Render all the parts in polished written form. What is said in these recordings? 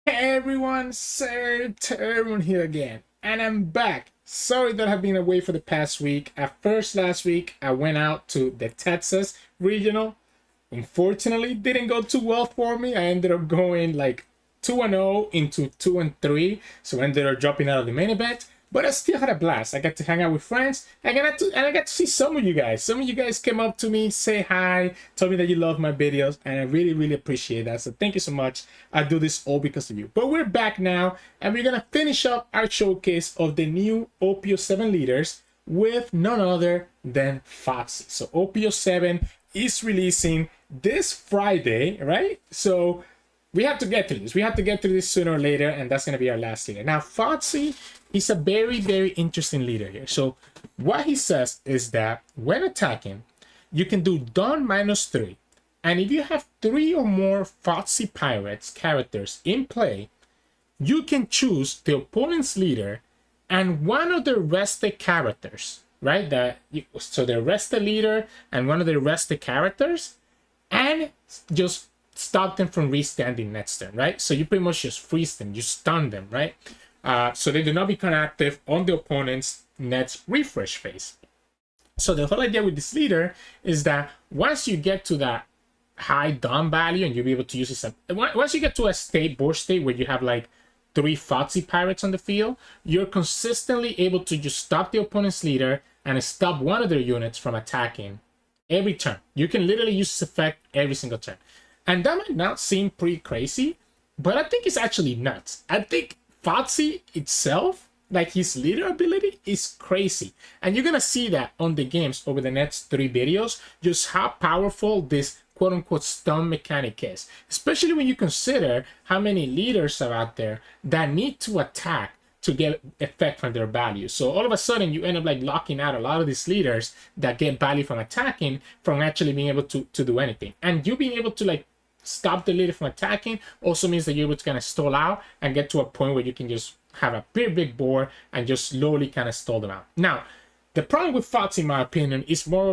Hey everyone, Sirturmund here again, and I'm back. Sorry that I've been away for the past week. At first, last week, I went out to the Texas regional. Unfortunately, didn't go too well for me. I ended up going like 2-0 into 2-3, so I ended up dropping out of the main event. But I still had a blast. I got to hang out with friends. I got to see some of you guys. Some of you guys came up to me, say hi, told me that you love my videos, and I really, really appreciate that. So thank you so much. I do this all because of you. But we're back now, and we're gonna finish up our showcase of the new OP07 leaders with none other than Foxy. So OP07 is releasing this Friday, right? So we have to get through this. We have to get through this sooner or later, and that's going to be our last leader. Now, Foxy is a very, very interesting leader here. So what he says is that when attacking, you can do Dawn -3. And if you have 3 or more Foxy Pirates characters in play, you can choose the opponent's leader and one of the rested characters, right? So the rested leader and one of the rested characters, and just stop them from restanding next turn, right? So you pretty much just freeze them, you stun them, right? So they do not become active on the opponent's next refresh phase. So the whole idea with this leader is that once you get to that high Dawn value and you'll be able to use this, once you get to a state, board state, where you have like 3 Foxy Pirates on the field, you're consistently able to just stop the opponent's leader and stop one of their units from attacking every turn. You can literally use this effect every single turn. And that might not seem pretty crazy, but I think it's actually nuts. I think Foxy itself, like his leader ability, is crazy. And you're going to see that on the games over the next 3 videos, just how powerful this quote-unquote stun mechanic is. Especially when you consider how many leaders are out there that need to attack to get effect from their value. So all of a sudden you end up like locking out a lot of these leaders that get value from attacking from actually being able to do anything. And you being able to like stop the leader from attacking also means that you're able to kind of stall out and get to a point where you can just have a pretty big board and just slowly kind of stall them out. Now, the problem with Foxy, in my opinion, is more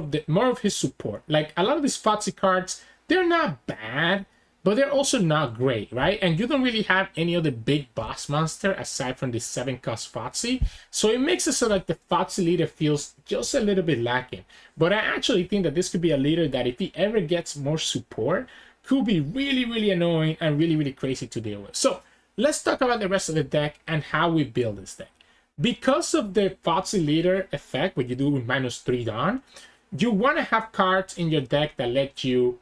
of his support. Like a lot of these Foxy cards, they're not bad, but they're also not great, right? And you don't really have any other big boss monster aside from the 7-cost Foxy. So it makes it so like the Foxy leader feels just a little bit lacking. But I actually think that this could be a leader that if he ever gets more support, could be really, really annoying and really, really crazy to deal with. So let's talk about the rest of the deck and how we build this deck. Because of the Foxy leader effect, what you do with -3 Dawn, you want to have cards in your deck that let you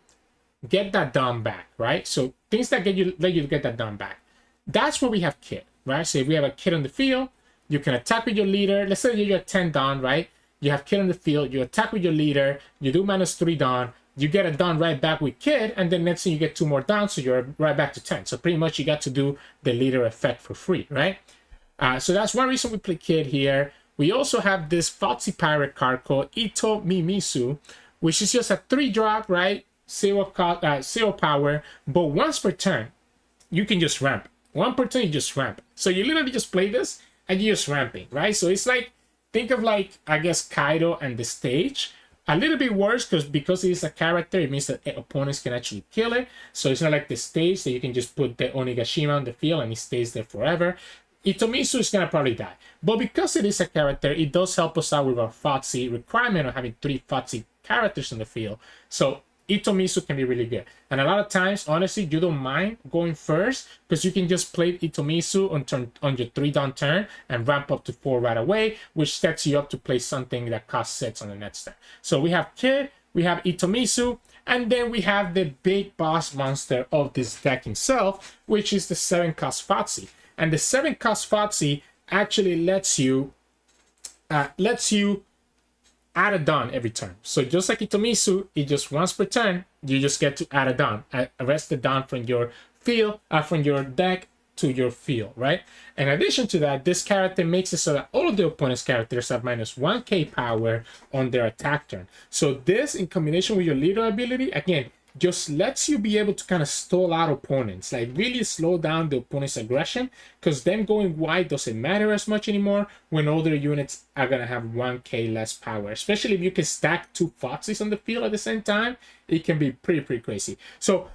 get that Dawn back, right? So things that let you get that Dawn back. That's where we have Kid, right? So if we have a Kid on the field, you can attack with your leader. Let's say you're at 10 Dawn, right? You have Kid on the field, you attack with your leader, you do -3 Dawn, you get a Dawn right back with Kid, and then next thing you get 2 more Dawn, so you're right back to 10. So pretty much you got to do the leader effect for free, right? So that's one reason we play Kid here. We also have this Foxy Pirate card called Itomimizu, which is just a 3-drop, right? 0 power, but once per turn, you can just ramp. 1 per turn, you just ramp. So you literally just play this, and you're just ramping, right? So it's like, think of like, I guess, Kaido and the stage. A little bit worse because it is a character, it means that opponents can actually kill it. So it's not like the stage that you can just put the Onigashima on the field and it stays there forever. Itomimizu is going to probably die. But because it is a character, it does help us out with our Foxy requirement of having 3 Foxy characters on the field. So Itomimizu can be really good. And a lot of times, honestly, you don't mind going first because you can just play Itomimizu on your 3 Dawn turn and ramp up to 4 right away, which sets you up to play something that costs 6 on the next turn. So we have Kid, we have Itomimizu, and then we have the big boss monster of this deck himself, which is the 7-cost Foxy. And the 7-cost Foxy actually lets you add a Dawn every turn. So just like Itomimizu, it just once per turn, you just get to add a Dawn. Arrest the Dawn from your field, from your deck to your field, right? In addition to that, this character makes it so that all of the opponent's characters have -1k power on their attack turn. So this, in combination with your leader ability, again, just lets you be able to kind of stall out opponents, like really slow down the opponent's aggression, because them going wide doesn't matter as much anymore when all their units are going to have 1k less power. Especially if you can stack 2 Foxys on the field at the same time, it can be pretty crazy. So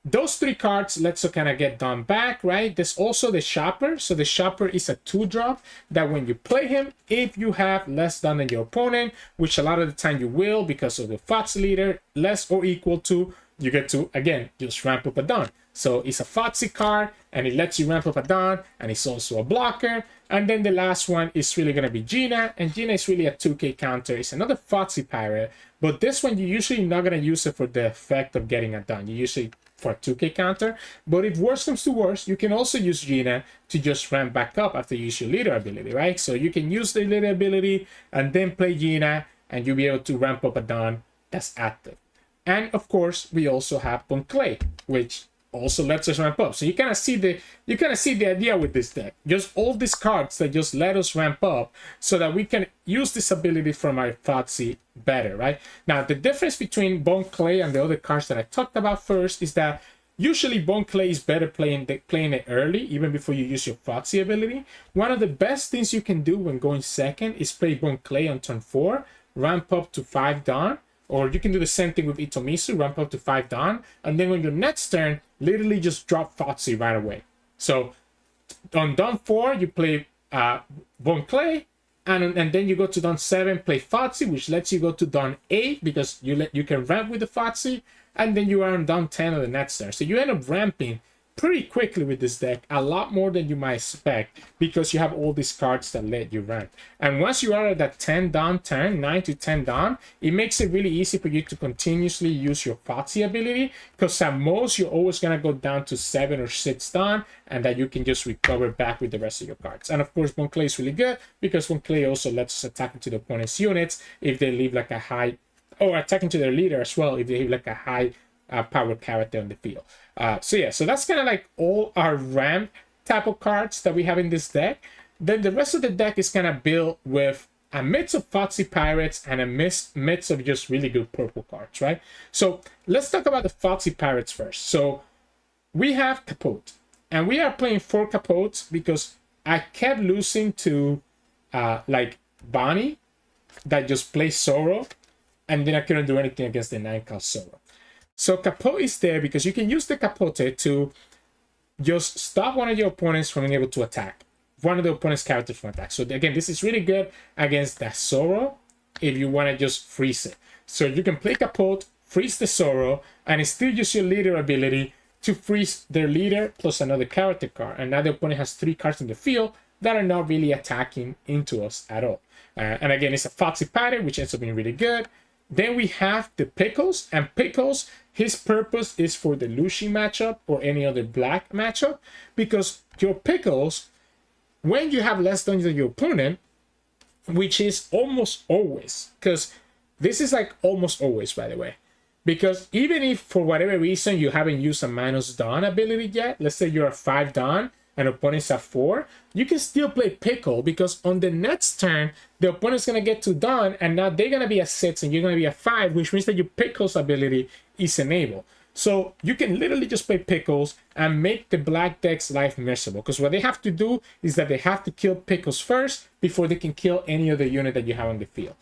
those three cards lets you kind of get done back, right? There's also the Shopper. So the Shopper is a 2-drop that when you play him, if you have less done than your opponent, which a lot of the time you will because of the Foxy leader, less or equal to, you get to, again, just ramp up a Don. So it's a Foxy card, and it lets you ramp up a Don, and it's also a blocker. And then the last one is really going to be Gina, and Gina is really a 2k counter. It's another Foxy Pirate, but this one, you're usually not going to use it for the effect of getting a Don. You usually for a 2k counter, but if worse comes to worse, you can also use Gina to just ramp back up after you use your leader ability, right? So you can use the leader ability and then play Gina, and you'll be able to ramp up a Don that's active. And of course, we also have Clay, which also lets us ramp up. So you kind of see the idea with this deck. Just all these cards that just let us ramp up so that we can use this ability from our Foxy better, right? Now, the difference between Clay and the other cards that I talked about first is that usually Clay is better playing it early, even before you use your Foxy ability. One of the best things you can do when going second is play Clay on turn 4, ramp up to 5 Dawn, or you can do the same thing with Itomimizu, ramp up to 5 Dawn, and then on your next turn, literally just drop Foxy right away. So on Dawn 4, you play Clay, and then you go to Dawn 7, play Foxy, which lets you go to Dawn 8 because you can ramp with the Foxy, and then you are on Dawn 10 on the next turn. So you end up ramping pretty quickly with this deck, a lot more than you might expect, because you have all these cards that let you ramp. And once you are at that 10 Dawn turn, 9 to 10 Dawn, it makes it really easy for you to continuously use your Foxy ability, because at most you're always going to go down to 7 or 6 Dawn, and that you can just recover back with the rest of your cards. And of course, Clay is really good because Clay also lets us attack into the opponent's units if they leave like a high, or attack into their leader as well if they leave like a high power character on the field. So that's kind of like all our ramp type of cards that we have in this deck. Then the rest of the deck is kind of built with a mix of Foxy Pirates and a mix of just really good purple cards, right? So let's talk about the Foxy Pirates first. So we have Capote, and we are playing 4 Capotes because I kept losing to like Bonney that just plays Zoro, and then I couldn't do anything against the 9-cost Zoro. So Capote is there because you can use the Capote to just stop one of your opponents from being able to attack. One of the opponent's characters from attack. So again, this is really good against the Zoro if you want to just freeze it. So you can play Capote, freeze the Zoro, and still use your leader ability to freeze their leader plus another character card. And now the opponent has 3 cards in the field that are not really attacking into us at all. And again, it's a Foxy Pirate, which ends up being really good. Then we have the Pickles, and Pickles, his purpose is for the Luffy matchup or any other black matchup, because your Pickles, when you have less than your opponent, which is almost always, because this is like almost always, by the way, because even if for whatever reason you haven't used a minus Dawn ability yet, let's say you're a 5 Dawn and opponent's at 4, you can still play Pickle, because on the next turn, the opponent's going to get to Dawn, and now they're going to be a 6 and you're going to be a 5, which means that your Pickle's ability is enabled. So you can literally just play Pickles and make the black deck's life miserable, because what they have to do is that they have to kill Pickles first before they can kill any other unit that you have on the field.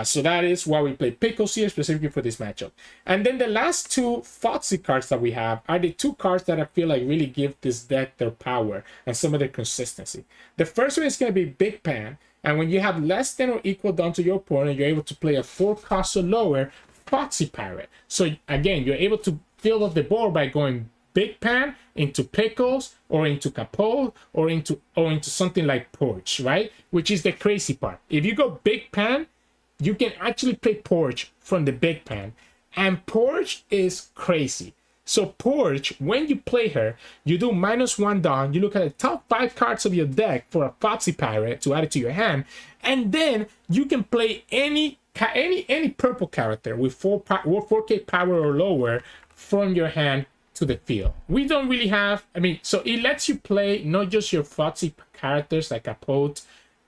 So that is why we play Pickles here, specifically for this matchup. And then the last 2 Foxy cards that we have are the 2 cards that I feel like really give this deck their power and some of their consistency. The first one is going to be Big Pan, and when you have less than or equal down to your opponent, you're able to play a 4-cost or lower Foxy Pirate. So again, you're able to fill up the board by going Big Pan into Pickles or into Capote or into something like Porche, right? Which is the crazy part. If you go Big Pan, you can actually play Porche from the Big Pan, and Porche is crazy. So Porche, when you play her, you do -1 Dawn, you look at the top 5 cards of your deck for a Foxy Pirate to add it to your hand, and then you can play any purple character with 4K power or lower from your hand to the field. We don't really have, so it lets you play not just your Foxy characters like Capote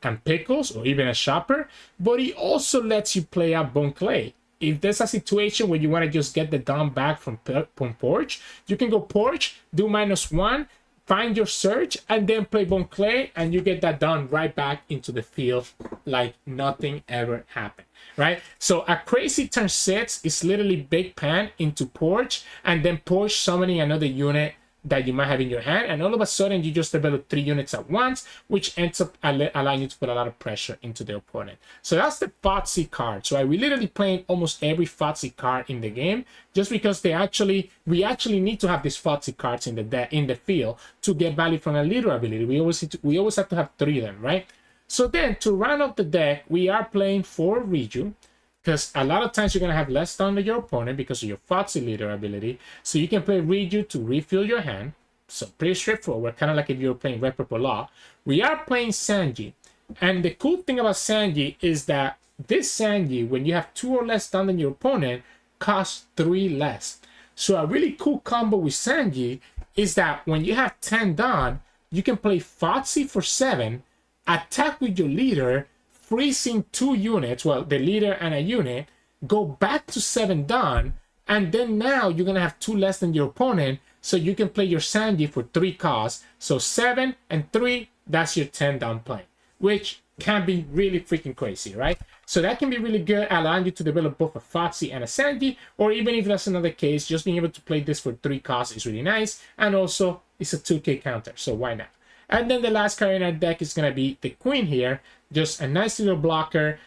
and Pickles or even a Shopper, but it also lets you play out Clay. If there's a situation where you want to just get the Dawn back from Porche, you can go Porche, do -1, find your Surge, and then play Clay, and you get that Dawn right back into the field like nothing ever happened. right? So a crazy turn 6 is literally Big Pan into Porche, and then Porche summoning another unit that you might have in your hand, and all of a sudden you just develop 3 units at once, which ends up allowing you to put a lot of pressure into the opponent. So that's the Foxy cards, right? We literally playing almost every Foxy card in the game, just because we actually need to have these Foxy cards in the field to get value from a leader ability. We always have to have 3 of them, right? So then to round up the deck, we are playing 4 Reiju, because a lot of times you're going to have less stun than your opponent because of your Foxy leader ability. So you can play Reiju to refill your hand. So pretty straightforward, kind of like if you were playing Red Purple Law. We are playing Sanji. And the cool thing about Sanji is that this Sanji, when you have 2 or less stun than your opponent, costs 3 less. So a really cool combo with Sanji is that when you have 10 done, you can play Foxy for 7, attack with your leader, freezing 2 units, well, the leader and a unit, go back to 7 done, and then now you're going to have 2 less than your opponent, so you can play your Sanji for 3 costs. So 7 and 3, that's your 10 down play, which can be really freaking crazy, right? So that can be really good, allowing you to develop both a Foxy and a Sanji, or even if that's another case, just being able to play this for 3 costs is really nice, and also it's a 2k counter, so why not? And then the last card in our deck is going to be the Queen here. Just a nice little blocker.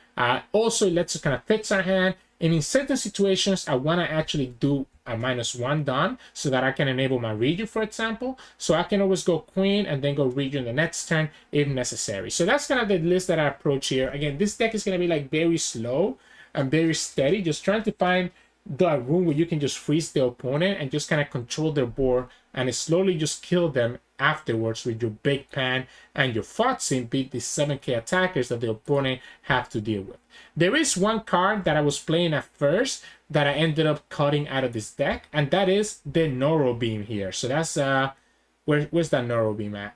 Also, it lets us kind of fix our hand. And in certain situations, I want to actually do a -1 done so that I can enable my Reiju, for example. So I can always go Queen and then go Reiju in the next turn if necessary. So that's kind of the list that I approach here. Again, this deck is going to be like very slow and very steady. Just trying to find the room where you can just freeze the opponent and just kind of control their board and slowly just kill them afterwards with your Big Pan and your Foxy and beat these 7k attackers that the opponent have to deal with. There is one card that I was playing at first that I ended up cutting out of this deck, and that is the Noro Beam here. So that's where's that Noro Beam at?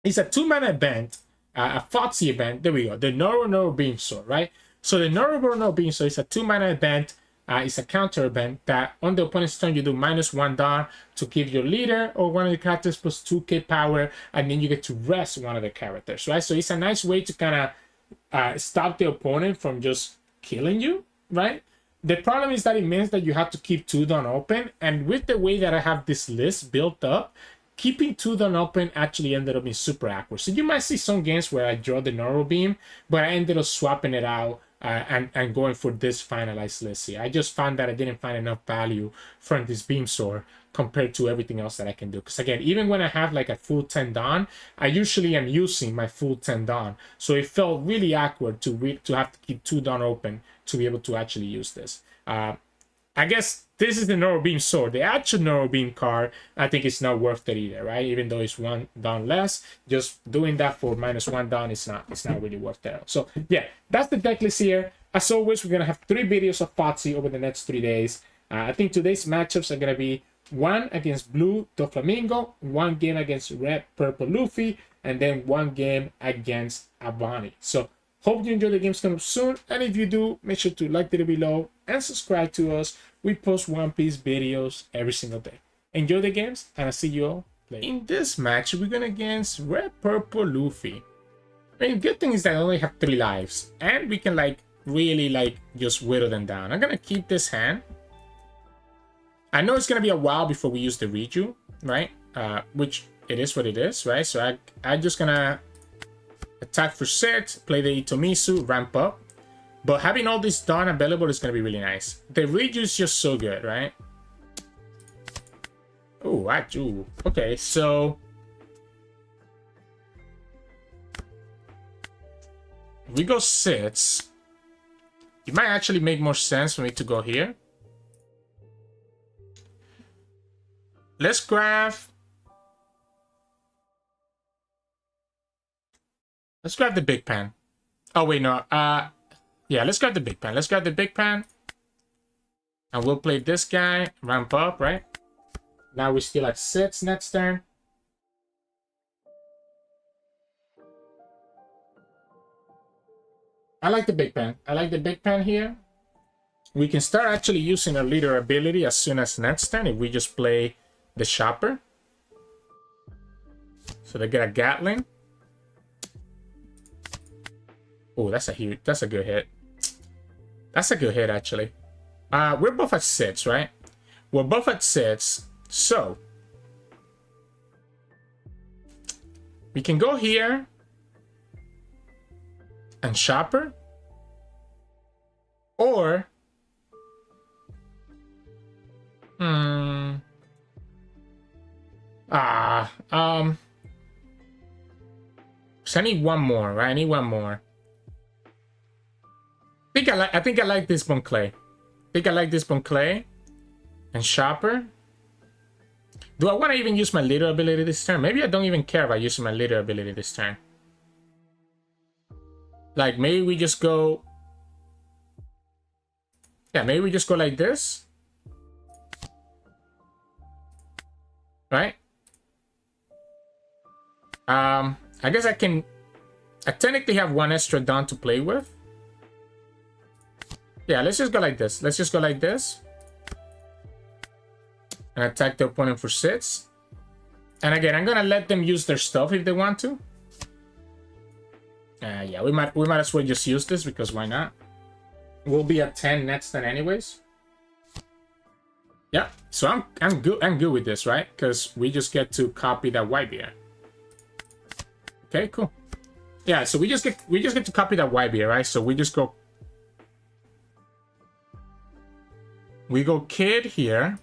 It's a 2-mana event, a Foxy event. There we go, the Noro Beam Sword, right? So the Noro Beam Sword is a 2-mana event. It's a counter event that on the opponent's turn you do -1 down to give your leader or one of the characters plus 2k power, and then you get to rest one of the characters, right? So it's a nice way to kind of stop the opponent from just killing you, right? The problem is that it means that you have to keep 2 done open, and with the way that I have this list built up, keeping 2 done open actually ended up being super awkward. So you might see some games where I draw the Noro Beam, but I ended up swapping it out and going for this finalized list here. I just found that I didn't find enough value from this Beam Sword compared to everything else that I can do. Because again, even when I have like a full 10 Dawn, I usually am using my full 10 Dawn. So it felt really awkward to have to keep 2 Dawn open to be able to actually use this. I guess this is the Noro Beam Sword. The actual Noro Beam card, I think it's not worth it either, right? Even though it's 1 down less, just doing that for -1 down, it's not really worth it. So yeah, that's the deck list here. As always, we're gonna have 3 videos of Foxy over the next 3 days. I think today's matchups are gonna be 1 against Blue Doflamingo, 1 game against Red Purple Luffy, and then 1 game against Bonney. So hope you enjoy the games coming up soon, and if you do, make sure to like the video below and subscribe to us. We post One Piece videos every single day. Enjoy the games, and I'll see you all later. In this match, we're going against Red Purple Luffy. I mean, good thing is that I only have 3 lives, and we can like really like just whittle them down. I'm gonna keep this hand. I know it's gonna be a while before we use the Reiju, right? Which it is what it is, right? So I'm just gonna attack for 6, play the Itomimizu, ramp up. But having all this done available is going to be really nice. The Reiju is just so good, right? Oh, I do. Okay, so if we go 6, it might actually make more sense for me to go here. Let's grab the Big Pan. Oh wait, no. Yeah, let's grab the Big Pan. Let's grab the Big Pan. And we'll play this guy. Ramp up, right? Now we're still at 6 next turn. I like the Big Pan. I like the Big Pan here. We can start actually using our leader ability as soon as next turn if we just play the Shopper. So they get a Gatling. Oh, that's a good hit. That's a good hit, actually. We're both at 6, right? We're both at 6, so we can go here and shopper, or so I need one more, right? I need one more. I think I like this Bon Clay. And shopper. Do I want to even use my leader ability this turn? Maybe I don't even care about using my leader ability this turn. Like, maybe we just go... Yeah, maybe we just go like this. Right? I guess I technically have one extra Dawn to play with. Yeah, let's just go like this. Let's just go like this. And attack the opponent for 6. And again, I'm gonna let them use their stuff if they want to. Yeah, we might as well just use this, because why not? We'll be at 10 next turn anyways. Yeah, so I'm good with this, right? Because we just get to copy that white bear. Okay, cool. Yeah, so we just get to copy that white bear, right? So we just go. We go kid here.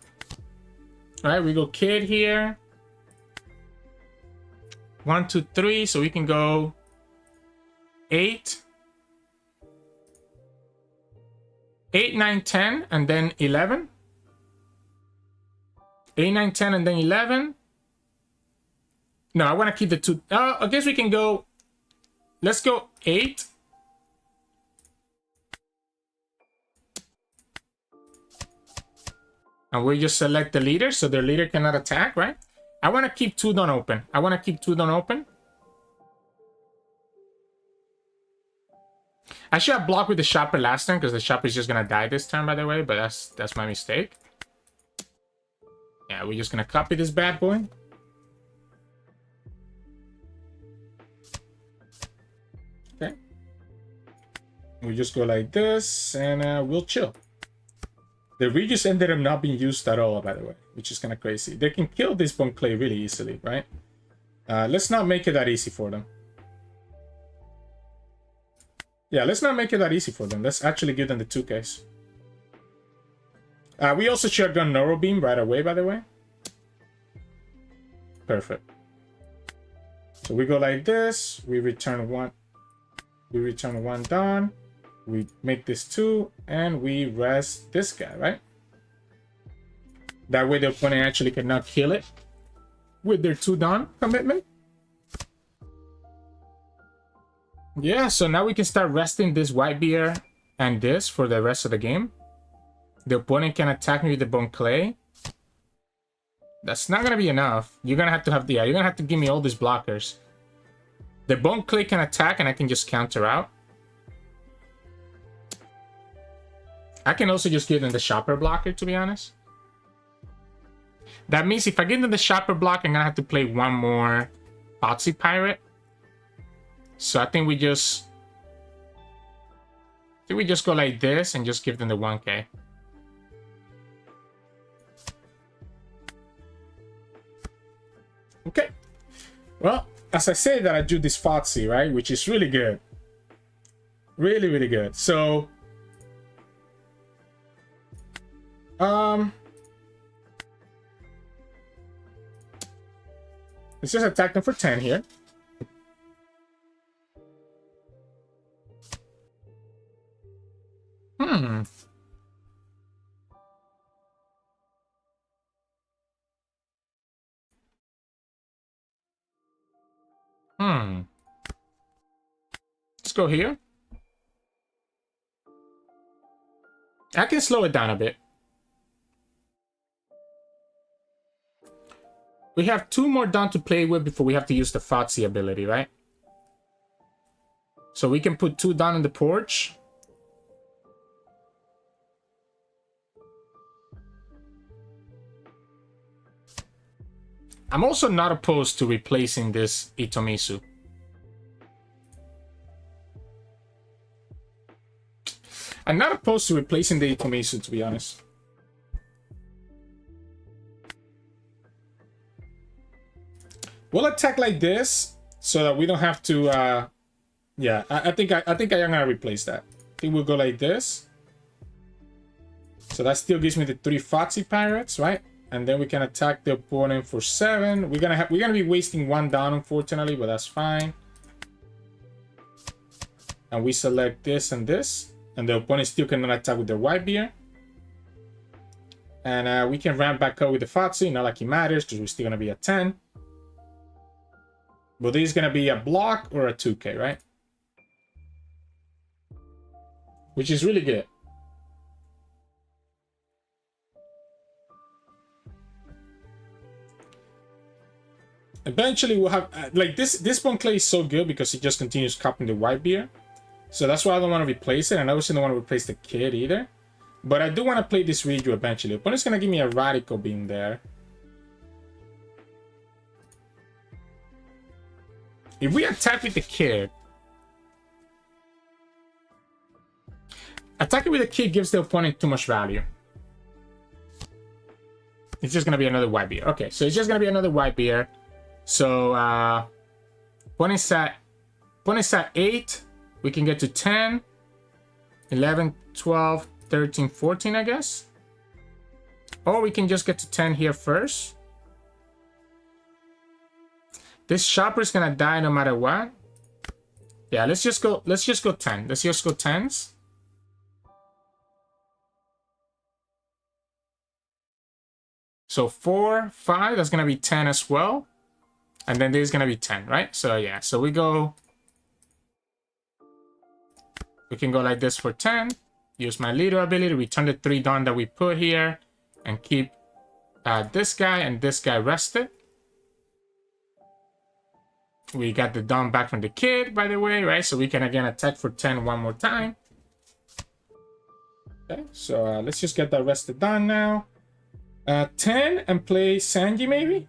Right, we go kid here. 1, 2, 3. So we can go 8, 9, 10, and then 11. 8, 9, 10, and then 11. No, I want to keep the 2. I guess we can go. Let's go 8. And we just select the leader, so their leader cannot attack, right? I want to keep 2 Dawn open. I should have blocked with the shopper last turn, because the shopper is just going to die this turn, by the way. But that's my mistake. Yeah, we're just going to copy this bad boy. Okay. We just go like this, and we'll chill. The Reiju ended up not being used at all, by the way, which is kind of crazy. They can kill this Bon Clay really easily, right? Let's not make it that easy for them. Yeah, let's not make it that easy for them. Let's actually give them the 2Ks. We also shotgun Noro Beam right away, by the way. Perfect. So we go like this. We return 1. We return 1 Dawn. We make this 2, and we rest this guy, right? That way the opponent actually cannot kill it with their 2 Dawn commitment. Yeah, so now we can start resting this white bear and this for the rest of the game. The opponent can attack me with the Bon Clay. That's not gonna be enough. You're gonna have to you're gonna have to give me all these blockers. The Bon Clay can attack, and I can just counter out. I can also just give them the shopper blocker, to be honest. That means if I give them the shopper block, I'm gonna have to play one more Foxy Pirate. So I think we just go like this and just give them the 1K. Okay. Well, as I say that I do this Foxy, right? Which is really good. Really, really good. So let's just attack them for 10 here. Let's go here. I can slow it down a bit. We have 2 more Dawn to play with before we have to use the Foxy ability, right? So we can put 2 Dawn in the Porche. I'm also not opposed to replacing this Itomimizu. I'm not opposed to replacing the Itomimizu, to be honest. We'll attack like this so that we don't have to. Yeah, I think I am gonna replace that. I think we'll go like this. So that still gives me the 3 Foxy Pirates, right? And then we can attack the opponent for 7. We're gonna be wasting 1 down, unfortunately, but that's fine. And we select this and this, and the opponent still cannot attack with their white beer. And we can ramp back up with the Foxy, not like it matters, because we're still gonna be at 10. But this is gonna be a block or a 2K, right? Which is really good. Eventually we'll have like this Bon Clay is so good because it just continues copying the white beer. So that's why I don't want to replace it, and I obviously don't want to replace the kid either. But I do want to play this Reiju eventually. Opponent's gonna give me a Radical Beam there. If we attack with the kid, attacking with the kid gives the opponent too much value. It's just gonna be another white beer. Okay, so it's just gonna be another white beer. So opponent's at 8. We can get to 10, 11, 12, 13, 14, I guess. Or we can just get to 10 here first. This shopper's gonna die no matter what. Yeah, let's just go 10. Let's just go 10s. So 4, 5, that's gonna be 10 as well. And then this is gonna be 10, right? So yeah, so we can go like this for 10. Use my leader ability, return the 3 Dawn that we put here, and keep this guy and this guy rested. We got the Dawn back from the kid, by the way, right? So we can again attack for 10 one more time. Okay, so let's just get that rested done now. 10 and play Sanji maybe?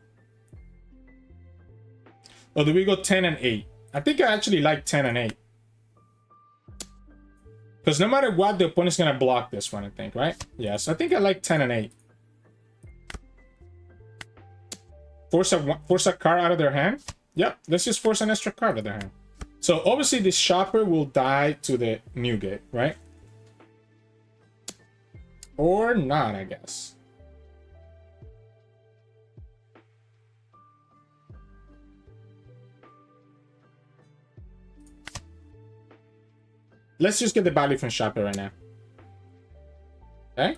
Or do we go 10 and 8? I think I actually like 10 and 8. Because no matter what, the opponent's going to block this one, I think, right? Yes, I think I like 10 and 8. Force a card out of their hand? Yep, let's just force an extra card out of their hand. So obviously this shopper will die to the new gate, right? Or not, I guess. Let's just get the value from shopper right now. Okay.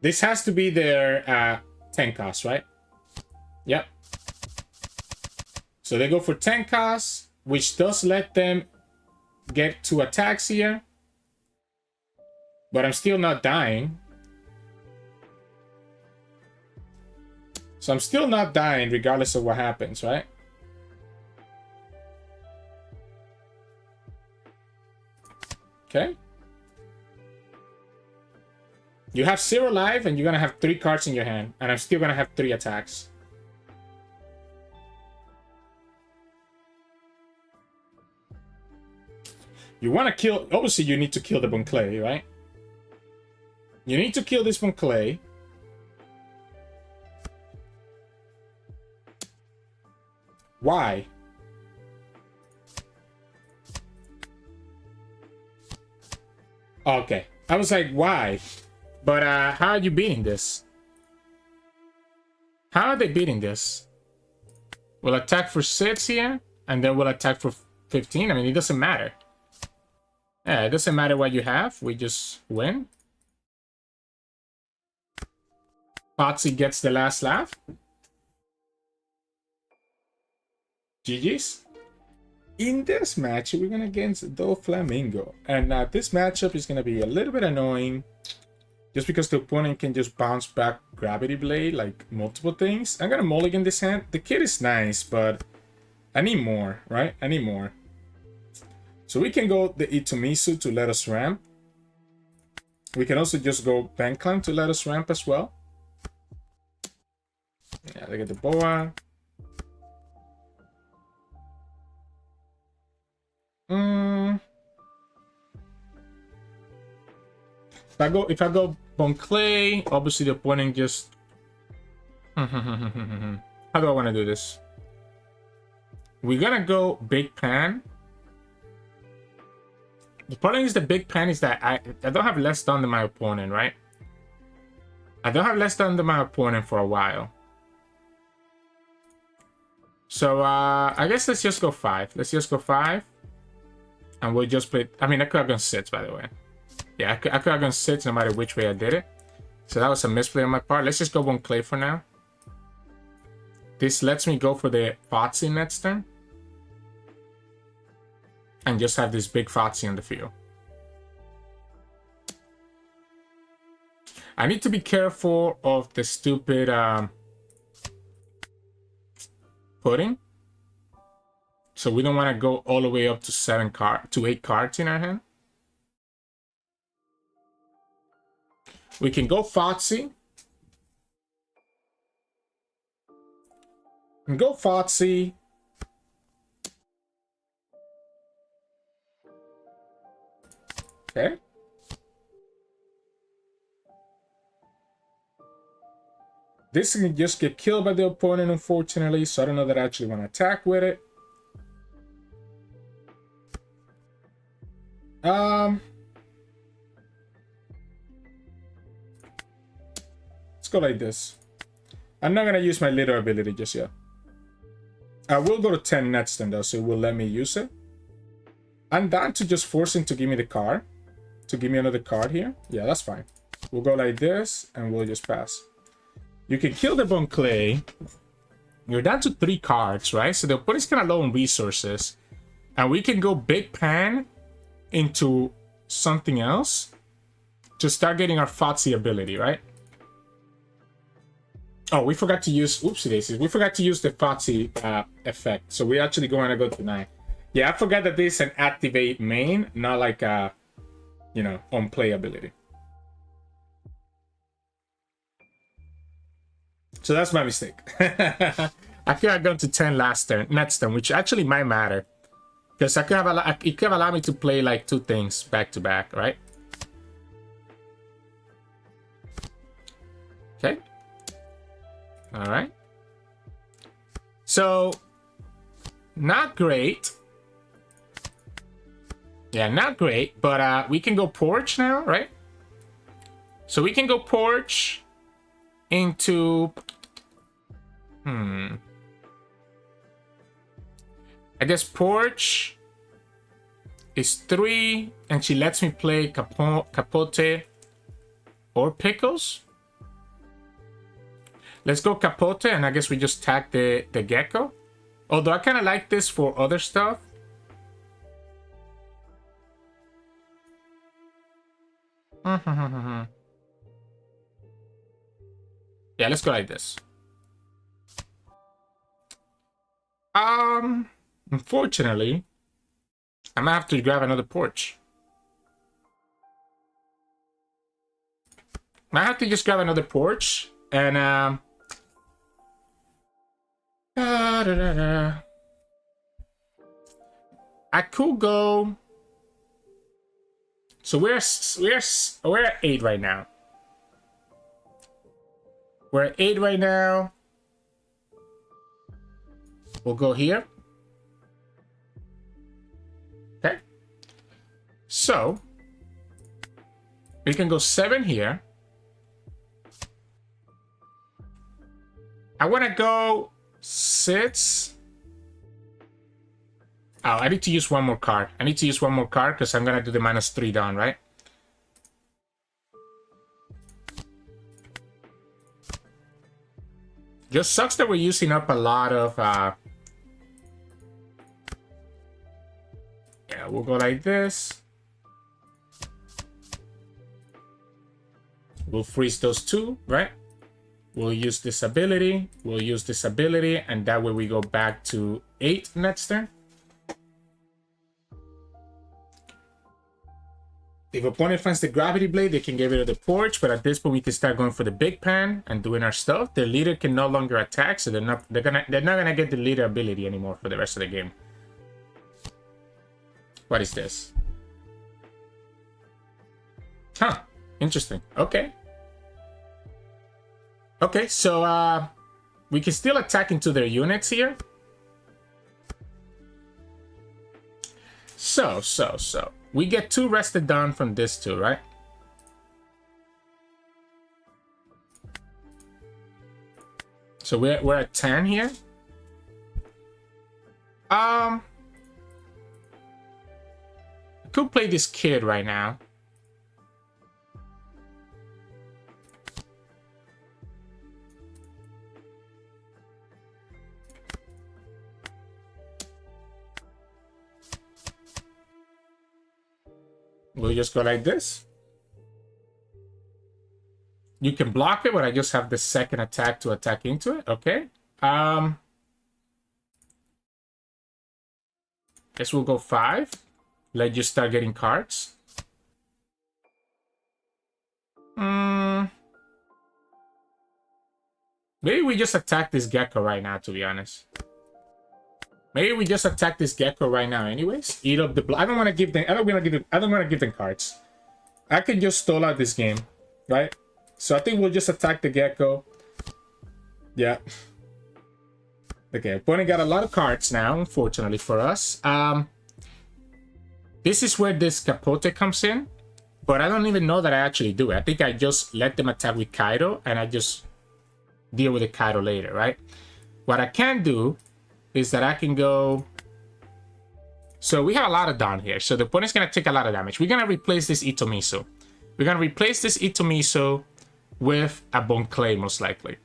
This has to be their 10 cost, right? Yep. So they go for 10 costs, which does let them get 2 attacks here. But I'm still not dying. So I'm still not dying regardless of what happens, right? Okay. You have 0 life and you're going to have 3 cards in your hand. And I'm still going to have 3 attacks. You want to kill... Obviously, you need to kill the Bon Clay, right? You need to kill this Bon Clay. Why? Okay. I was like, why? But how are you beating this? How are they beating this? We'll attack for 6 here, and then we'll attack for 15. I mean, it doesn't matter. Yeah, it doesn't matter what you have. We just win. Foxy gets the last laugh. GG's. In this match, we're going against Doflamingo. And this matchup is going to be a little bit annoying. Just because the opponent can just bounce back Gravity Blade, like multiple things. I'm going to mulligan this hand. The kid is nice, but I need more, right? I need more. So we can go the Itomimizu to let us ramp. We can also just go Bankland to let us ramp as well. Yeah, look at the boa. if I go Bon Clay, obviously the opponent just how do I want to do this? We're gonna go Big Pan. The problem is the Big Pan is that I don't have less done than my opponent, right? I don't have less done than my opponent for a while. So I guess let's just go 5. Let's just go 5. And we'll just play. I mean, I could have gone 6, by the way. Yeah, I could have gone 6 no matter which way I did it. So that was a misplay on my part. Let's just go Bon Clay for now. This lets me go for the Foxy next turn. And just have this big Foxy on the field. I need to be careful of the stupid pudding. So we don't want to go all the way up to 8 cards in our hand. We can go Foxy. And go Foxy. Okay. This can just get killed by the opponent, unfortunately, so I don't know that I actually want to attack with it. Let's go like this. I'm not going to use my leader ability just yet. I will go to 10 next turn, though, so it will let me use it. I'm down to just force him to give me the card. To give me another card here. Yeah, that's fine. We'll go like this, and we'll just pass. You can kill the Bon Clay. You're down to 3 cards, right? So the opponent's kind of low on resources. And we can go Big Pan into something else to start getting our Foxy ability, right? Oh, we forgot to use... Oopsie daisies. We forgot to use the Foxy effect. So we're actually going to go to 9. Yeah, I forgot that this is an activate main, not like a, you know, on play ability. So that's my mistake. I could have gone to 10 next turn, which actually might matter. Because I could have it could have allowed me to play like 2 things back to back, right? Okay. Alright. So, not great. Yeah, not great, but we can go Porche now, right? So we can go Porche into... I guess Porche is 3, and she lets me play Capote or Pickles. Let's go Capote, and I guess we just tag the Gecko. Although I kind of like this for other stuff. Yeah, let's go like this. Unfortunately, I might have to grab another Porche. Might have to just grab another Porche, and I could go. So we're at 8 right now. We're at 8 right now. We'll go here. Okay. So we can go 7 here. I want to go 6. Oh, I need to use one more card. I need to use one more card because I'm going to do the -3 down, right? Just sucks that we're using up a lot of... Yeah, we'll go like this. We'll freeze those 2, right? We'll use this ability. We'll use this ability. And that way we go back to 8 next turn. If opponent finds the Gravity Blade, they can get rid of the Porche, but at this point we can start going for the Big Pan and doing our stuff. The leader can no longer attack, so they're not gonna get the leader ability anymore for the rest of the game. What is this? Huh. Interesting. Okay. Okay, so we can still attack into their units here. So. We get 2 rested down from this too, right? So we're at 10 here. I could play this kid right now. We'll just go like this. You can block it, but I just have the second attack to attack into it. Okay. Guess we'll go 5. Let you start getting cards. Maybe we just attack this gecko right now, to be honest. Maybe we just attack this gecko right now anyways. Eat up the I don't want to give them cards. I can just stall out this game, right? So I think we'll just attack the gecko. Yeah. Okay, opponent got a lot of cards now, unfortunately for us. This is where this Capote comes in. But I don't even know that I actually do it. I think I just let them attack with Kaido and I just deal with the Kaido later, right? What I can do is that I can go... So we have a lot of down here. So the opponent's going to take a lot of damage. We're going to replace this Itomimizu. We're going to replace this Itomimizu with a Bon Clay, most likely.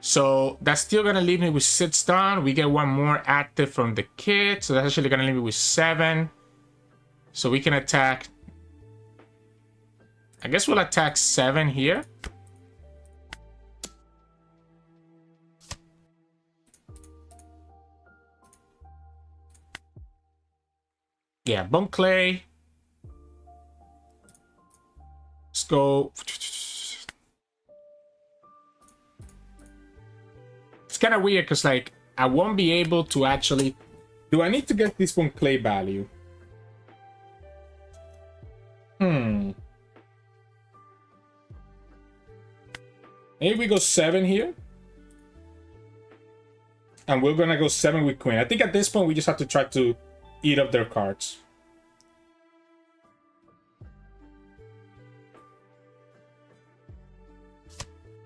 So that's still going to leave me with 6 down. We get 1 more active from the kid. So that's actually going to leave me with 7. So we can attack... I guess we'll attack 7 here. Yeah, Bon Clay. Let's go. It's kind of weird because, like, I won't be able to actually... Do I need to get this Bon Clay value? Maybe we go 7 here. And we're going to go 7 with Queen. I think at this point, we just have to try to eat up their cards.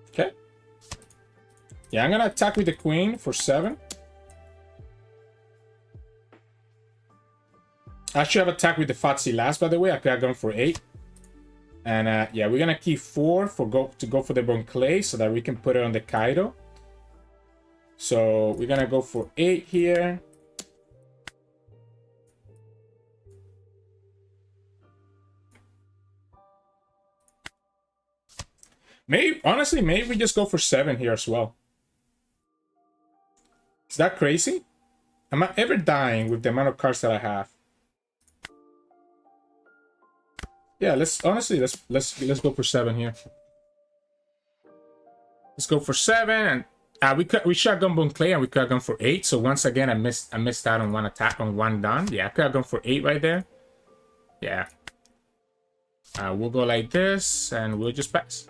Okay. Yeah, I'm going to attack with the Queen for 7. I should have attacked with the Foxy last, by the way. I could have gone for 8. And yeah, we're going to keep 4 to go for the Bon Clay so that we can put it on the Kaido. So we're going to go for 8 here. Maybe, honestly, maybe we just go for 7 here as well. Is that crazy? Am I ever dying with the amount of cards that I have? Yeah, let's go for 7 here. Let's go for 7, and we shotgun Bon Clay, and we could have gone for 8. So once again, I missed out on 1 attack on 1 done. Yeah, I could have gone for 8 right there. Yeah. We'll go like this, and we'll just pass.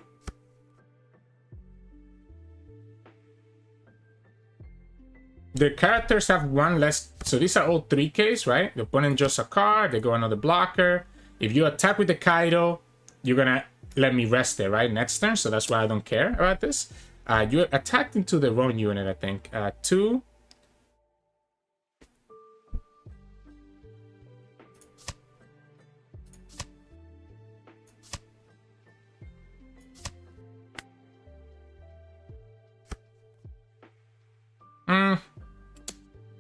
The characters have 1 less, so these are all 3Ks, right? The opponent draws a card, they go another blocker. If you attack with the Kaido, you're gonna let me rest there, right? Next turn, so that's why I don't care about this. You attacked into the wrong unit, I think. 2.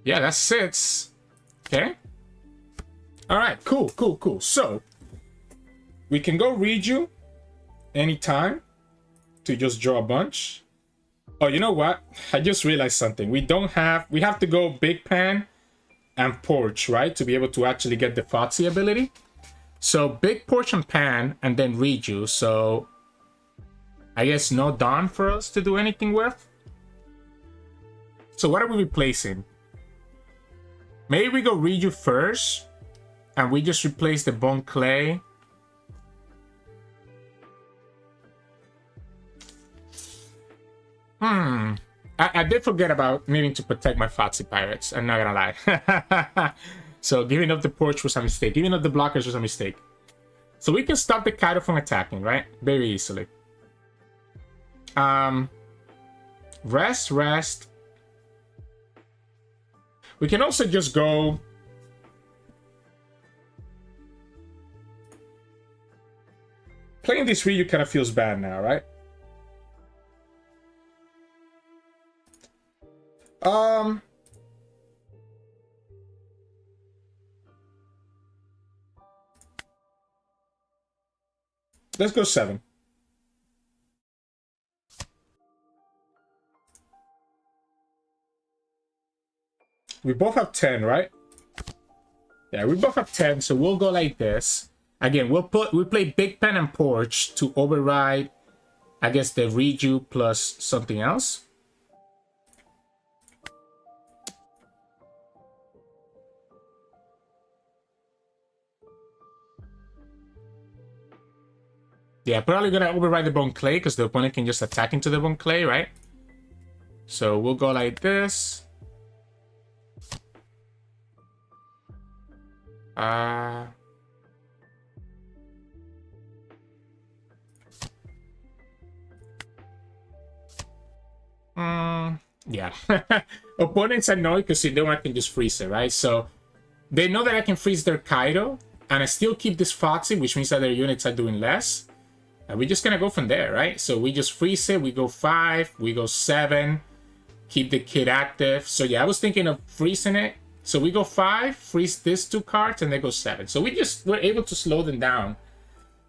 Yeah, that's 6. Okay. Alright, cool. So, we can go Reiju anytime to just draw a bunch. Oh, you know what? I just realized something. We have to go Big Pan and Porche, right? To be able to actually get the Foxy ability. So, Big Porche and Pan, and then Reiju. So, I guess no Dawn for us to do anything with. So, what are we replacing? Maybe we go Reiju first, and we just replace the Bon Clay did forget about needing to protect my Foxy Pirates. I'm not gonna lie. So giving up the Porche was a mistake. Giving up the blockers was a mistake. So we can stop the Kaido from attacking, right? Very easily. Rest. We can also just go... Playing this Reiju kind of feels bad now, right? Let's go 7. We both have 10, right? Yeah, we both have 10, so we'll go like this. Again, we'll play Big Pen and Porche to override, I guess, the Reiju plus something else. Yeah, probably gonna override the Bone Clay because the opponent can just attack into the Bone Clay, right? So we'll go like this. Yeah. Opponents are annoyed because they know I can just freeze it, right? So they know that I can freeze their Kaido, and I still keep this Foxy, which means that their units are doing less. And we're just gonna go from there, right? So we just freeze it, we go 5, we go 7, keep the kid active. So yeah, I was thinking of freezing it. So we go 5, freeze these 2 cards, and they go 7. So we're able to slow them down.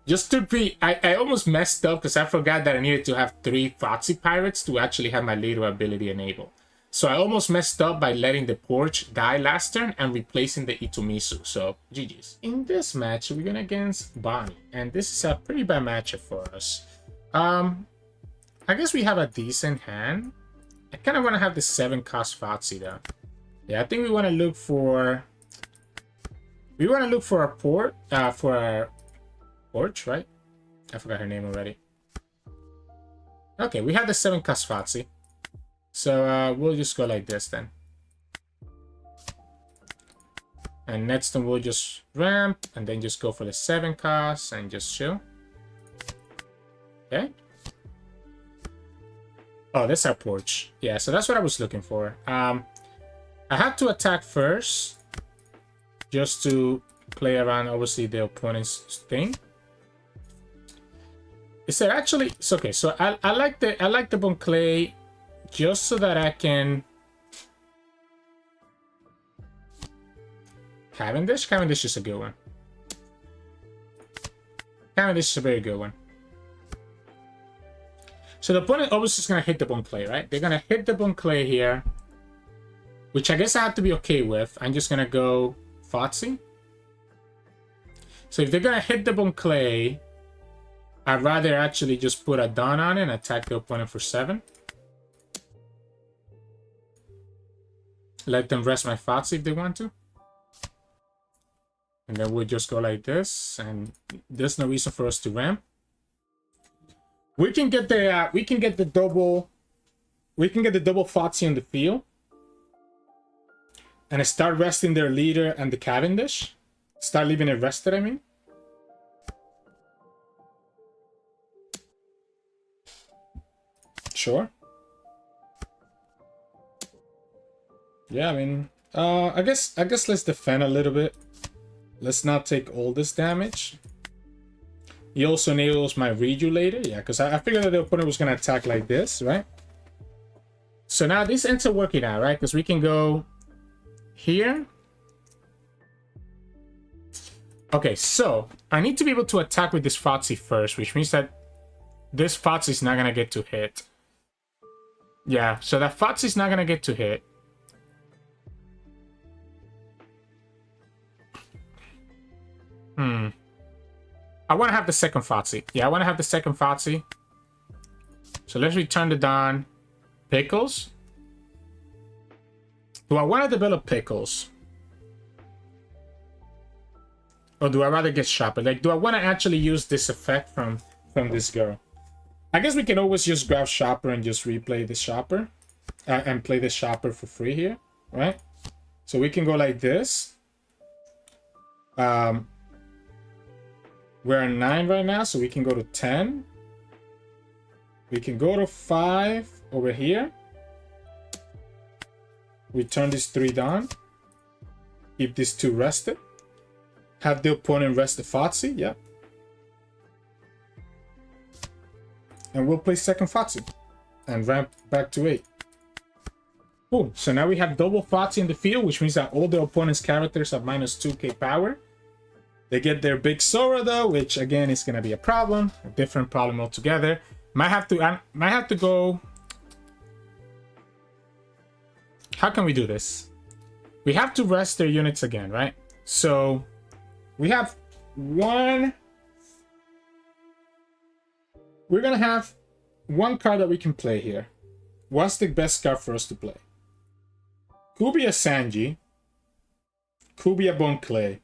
Just to be, I almost messed up because I forgot that I needed to have 3 Foxy Pirates to actually have my later ability enabled. So I almost messed up by letting the Porche die last turn and replacing the Itomimizu. So GG's. In this match, we're gonna against Bonney, and this is a pretty bad matchup for us. I guess we have a decent hand. I kind of want to have the 7 cost Foxy though. Yeah, I think we want to look for. We want to look for our Porche, right? I forgot her name already. Okay, we have the 7 cost Foxy. So we'll just go like this then. And next time we'll just ramp and then just go for the 7 cost and just chill. Okay. Oh, that's our Porche. Yeah, so that's what I was looking for. I had to attack first just to play around obviously the opponent's thing. Is it actually it's okay, so I like the Bone Clay just so that I can Cavendish? Cavendish is a good one. Cavendish is a very good one. So the opponent obviously is going to hit the Bone Clay, right? They're going to hit the Bone Clay here, which I guess I have to be okay with. I'm just going to go Foxy. So if they're going to hit the Bone Clay, I'd rather actually just put a Dawn on it and attack the opponent for 7. Let them rest my Foxy if they want to. And then we'll just go like this, and there's no reason for us to ramp. We can get the double Foxy on the field. And start resting their leader and the Cavendish. Start leaving it rested, I mean. Sure. Yeah, I mean, I guess let's defend a little bit. Let's not take all this damage. He also enables my Reiju later, yeah, because I figured that the opponent was gonna attack like this, right? So now this ends up working out, right? Because we can go here. Okay, so I need to be able to attack with this Foxy first, which means that this Foxy is not gonna get to hit. Yeah, so that Foxy is not gonna get to hit. I want to have the second Foxy. Yeah, I want to have the second Foxy. So let's return the Dawn. Pickles. Do I want to develop Pickles? Or do I rather get Shopper? Like, do I want to actually use this effect from this girl? I guess we can always just grab Shopper and just replay the Shopper. and play the shopper for free here, right? So we can go like this. We're at 9 right now, so we can go to 10. We can go to 5 over here. We turn these 3 down. Keep these 2 rested. Have the opponent rest the Foxy, yeah. And we'll play second Foxy and ramp back to 8. Cool. So now we have double Foxy in the field, which means that all the opponent's characters have minus 2k power. They get their big Sora though, which again is gonna be a problem, a different problem altogether. I might have to go. How can we do this? We have to rest their units again, right? So we have one. We're gonna have one card that we can play here. What's the best card for us to play? Could be a Sanji. Could be a Bon Clay.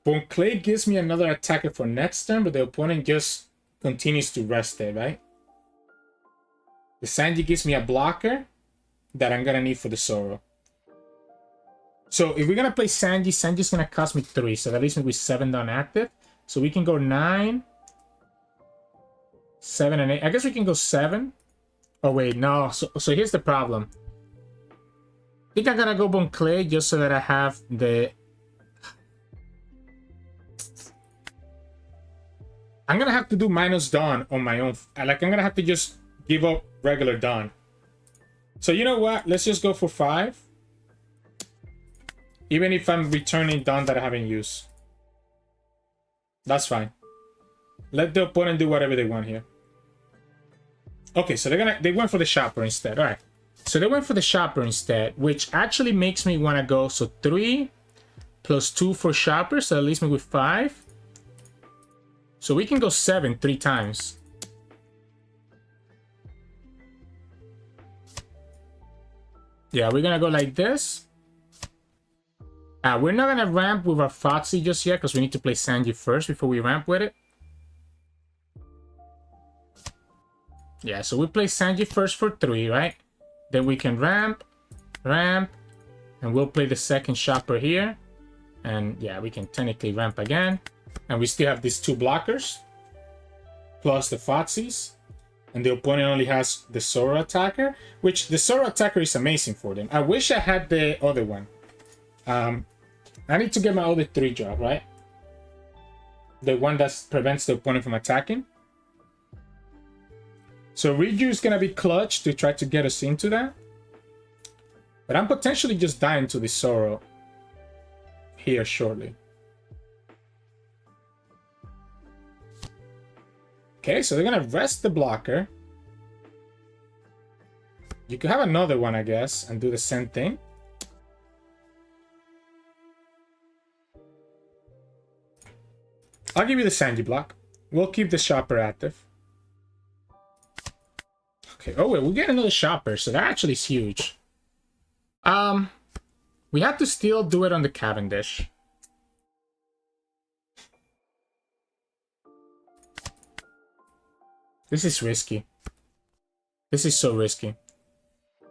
Bon Clay gives me another attacker for next turn, but the opponent just continues to rest it, right? The Sanji gives me a blocker that I'm gonna need for the Zoro. So if we're gonna play Sanji, Sanji's gonna cost me 3, so that leaves me with 7 down active. So we can go 9, 7, and 8. I guess we can go 7. Oh wait, no. So here's the problem. I think I'm gonna go Bon Clay just so that I have the. I'm gonna have to do minus Dawn on my own. Like I'm gonna have to just give up regular Dawn. So you know what? Let's just go for 5. Even if I'm returning Dawn that I haven't used. That's fine. Let the opponent do whatever they want here. Okay, so they went for the shopper instead. Alright. So they went for the shopper instead, which actually makes me want to go. So 3 plus 2 for shopper, so that leaves me with 5. So we can go 7 3 times. Yeah, we're gonna go like this. We're not gonna ramp with our Foxy just yet because we need to play Sanji first before we ramp with it. Yeah, so we play Sanji first for 3, right? Then we can ramp, and we'll play the second shopper here. And yeah, we can technically ramp again. And we still have these 2 blockers, plus the Foxys. And the opponent only has the Zoro attacker, which the Zoro attacker is amazing for them. I wish I had the other one. I need to get my other 3 drop, right? The one that prevents the opponent from attacking. So Reiju is going to be clutch to try to get us into that. But I'm potentially just dying to the Zoro here shortly. Okay, so they're going to rest the blocker. You could have another one, I guess, and do the same thing. I'll give you the Sanji block. We'll keep the shopper active. Okay, oh wait, we'll get another shopper, so that actually is huge. We have to still do it on the Cavendish. This is risky. This is so risky.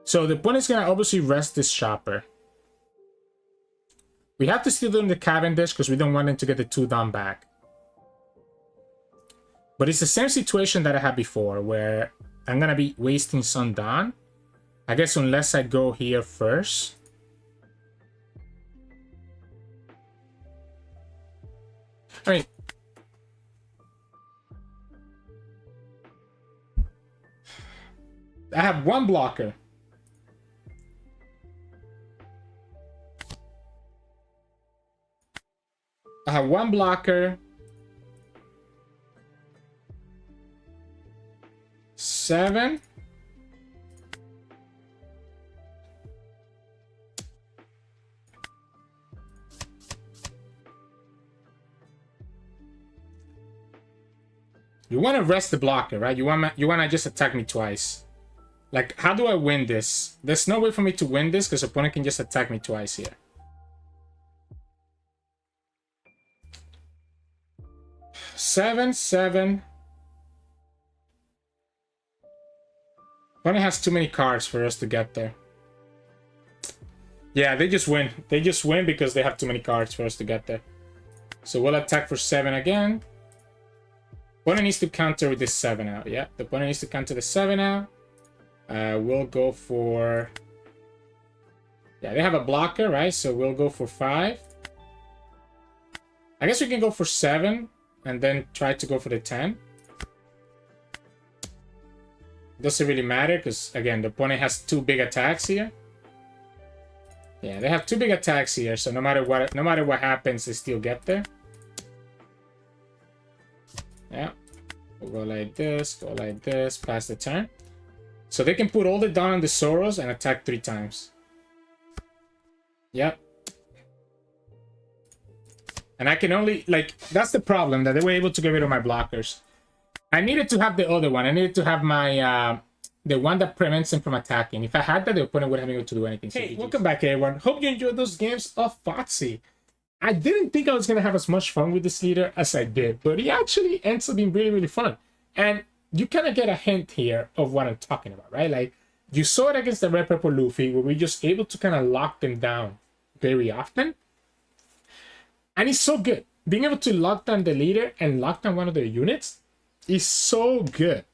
So the opponent's gonna obviously rest this shopper. We have to still do it on the Cavendish because we don't want him to get the 2 down back. But it's the same situation that I had before, where I'm gonna be wasting some Dawn. I guess unless I go here first. I mean, I have 1 blocker. I have 1 blocker. 7. You want to rest the blocker, right? You want to just attack me twice. Like, how do I win this? There's no way for me to win this because opponent can just attack me twice here. Seven. Opponent has too many cards for us to get there. Yeah, they just win. They just win because they have too many cards for us to get there. So we'll attack for 7 again. Opponent needs to counter with this 7 out. Yeah, the opponent needs to counter the 7 out. We'll go for... Yeah, they have a blocker, right? So we'll go for 5. I guess we can go for 7 and then try to go for the 10. Doesn't really matter because, again, the opponent has 2 big attacks here. Yeah, they have 2 big attacks here, so no matter what happens, they still get there. Yeah. We'll go like this, pass the turn. So they can put all the down on the Soros and attack 3 times. Yep. And I can only, like, that's the problem, that they were able to get rid of my blockers. I needed to have the other one. I needed to have my, the one that prevents them from attacking. If I had that, the opponent wouldn't have been able to do anything. Hey, welcome back, everyone. Hope you enjoyed those games of Foxy. I didn't think I was going to have as much fun with this leader as I did, but he actually ends up being really, really fun. And you kind of get a hint here of what I'm talking about, right? Like, you saw it against the Red Purple Luffy, where we're just able to kind of lock them down very often. And it's so good. Being able to lock down the leader and lock down one of their units is so good.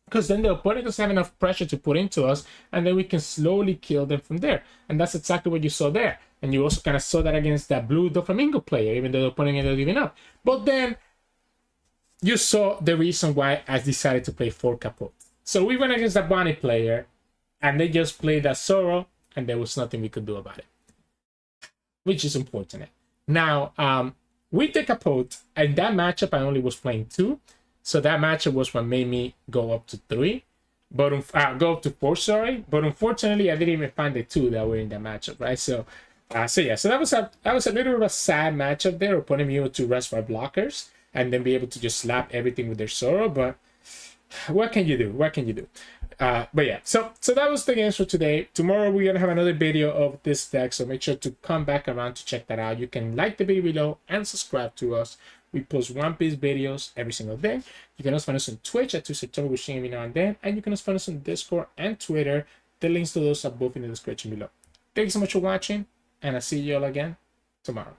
Because then the opponent doesn't have enough pressure to put into us, and then we can slowly kill them from there. And that's exactly what you saw there. And you also kind of saw that against that Blue Doflamingo player, even though the opponent ended up giving up. But then you saw the reason why I decided to play 4 Capote. So we went against a Bonney player, and they just played that Zoro, and there was nothing we could do about it. Which is unfortunate. Now, with the Capote, in that matchup, I only was playing 2. So that matchup was what made me go up to 3. But go up to 4, sorry. But unfortunately, I didn't even find the 2 that were in that matchup, right? So yeah, so that was a little bit of a sad matchup there, opponent being able to rest my blockers and then be able to just slap everything with their Zoro. But what can you do? What can you do? But yeah, so that was the games for today. Tomorrow we're gonna have another video of this deck, so make sure to come back around to check that out. You can like the video below and subscribe to us. We post One Piece videos every single day. You can also find us on Twitch at Sirturmund with every now and then, and you can also find us on Discord and Twitter. The links to those are both in the description below. Thank you so much for watching, and I'll see you all again tomorrow.